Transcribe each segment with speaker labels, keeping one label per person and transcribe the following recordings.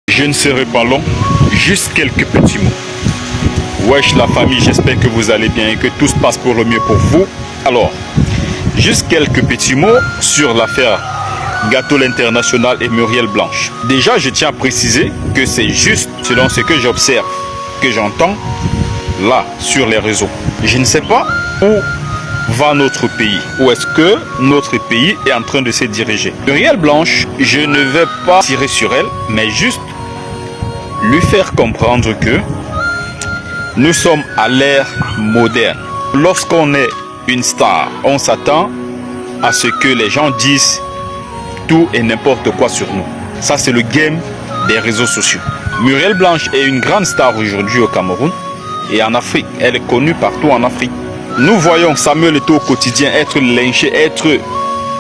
Speaker 1: Je ne serai pas long, juste quelques petits mots. Wesh la famille, j'espère que vous allez bien et que tout se passe pour le mieux pour vous. Alors, juste quelques petits mots sur l'affaire Gato l'International et Muriel Blanche. Déjà, je tiens à préciser que c'est juste selon ce que j'observe, que j'entends là sur les réseaux. Je ne sais pas où va notre pays, où est-ce que notre pays est en train de se diriger. Muriel Blanche, je ne vais pas tirer sur elle, mais juste lui faire comprendre que nous sommes à l'ère moderne. Lorsqu'on est une star, on s'attend à ce que les gens disent tout et n'importe quoi sur nous. Ça, c'est le game des réseaux sociaux. Muriel Blanche est une grande star aujourd'hui au Cameroun et en Afrique. Elle est connue partout en Afrique. Nous voyons Samuel Eto'o au quotidien être lynché, être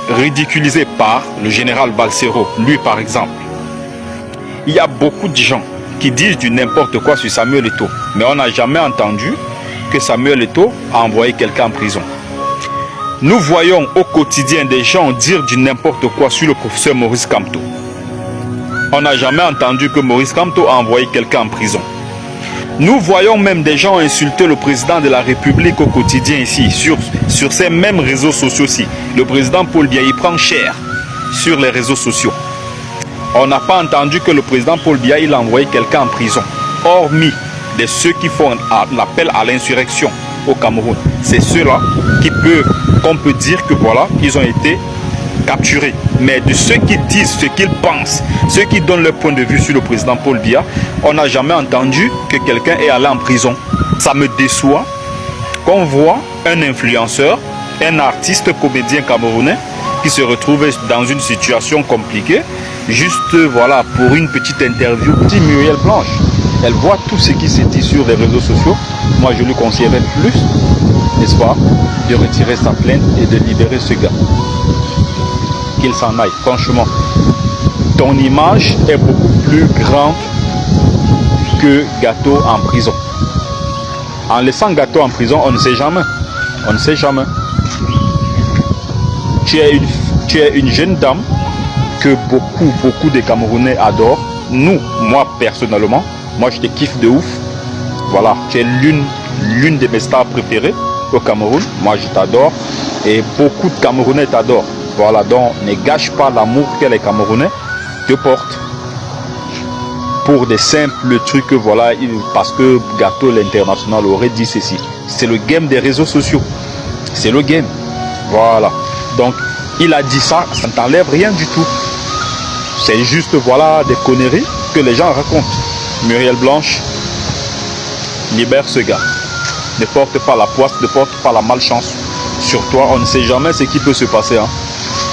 Speaker 1: ridiculisé par le général Balsero, lui par exemple. Il y a beaucoup de gens qui disent du n'importe quoi sur Samuel Eto'o, mais on n'a jamais entendu que Samuel Eto'o a envoyé quelqu'un en prison. Nous voyons au quotidien des gens dire du n'importe quoi sur le professeur Maurice Kamto. On n'a jamais entendu que Maurice Kamto a envoyé quelqu'un en prison. Nous voyons même des gens insulter le président de la République au quotidien ici, sur ces mêmes réseaux sociaux-ci. Le président Paul Biya, il prend cher sur les réseaux sociaux. On n'a pas entendu que le président Paul Biya, il a envoyé quelqu'un en prison. Hormis de ceux qui font l'appel à l'insurrection au Cameroun. C'est ceux-là qu'on peut dire que voilà, ils ont été capturés. Mais de ceux qui disent ce qu'ils pensent, ceux qui donnent leur point de vue sur le président Paul Biya, on n'a jamais entendu que quelqu'un est allé en prison. Ça me déçoit qu'on voit un influenceur, un artiste comédien camerounais qui se retrouve dans une situation compliquée, juste voilà, pour une petite interview. Dit Muriel Blanche, elle voit tout ce qui se dit sur les réseaux sociaux. Moi, je lui conseillerais plus, n'est-ce pas, de retirer sa plainte et de libérer ce gars. Qu'il s'en aille. Franchement, ton image est beaucoup plus grande que Gato en prison. En laissant Gato en prison, on ne sait jamais. On ne sait jamais. Tu es une jeune dame que beaucoup de Camerounais adorent. Moi personnellement, moi je te kiffe de ouf. Voilà, tu es l'une de mes stars préférées au Cameroun. Moi je t'adore et beaucoup de Camerounais t'adorent. Voilà, donc ne gâche pas l'amour que les Camerounais te portent pour des simples trucs, voilà, parce que Gato l'International aurait dit ceci. C'est le game des réseaux sociaux. C'est le game. Voilà. Donc, il a dit ça, ça ne t'enlève rien du tout. C'est juste, voilà, des conneries que les gens racontent. Muriel Blanche, libère ce gars. Ne porte pas la poisse, ne porte pas la malchance. Sur toi, on ne sait jamais ce qui peut se passer. Hein.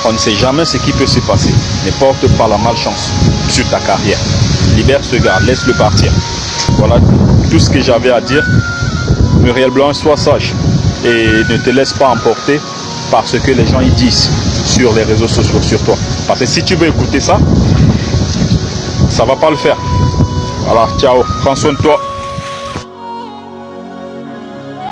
Speaker 1: On ne sait jamais ce qui peut se passer. Ne porte pas la malchance sur ta carrière. Libère ce gars, laisse-le partir. Voilà tout ce que j'avais à dire. Muriel Blanche, sois sage et ne te laisse pas emporter par ce que les gens y disent sur les réseaux sociaux sur toi. Parce que si tu veux écouter ça, ça ne va pas le faire. Voilà, ciao, prends soin de toi.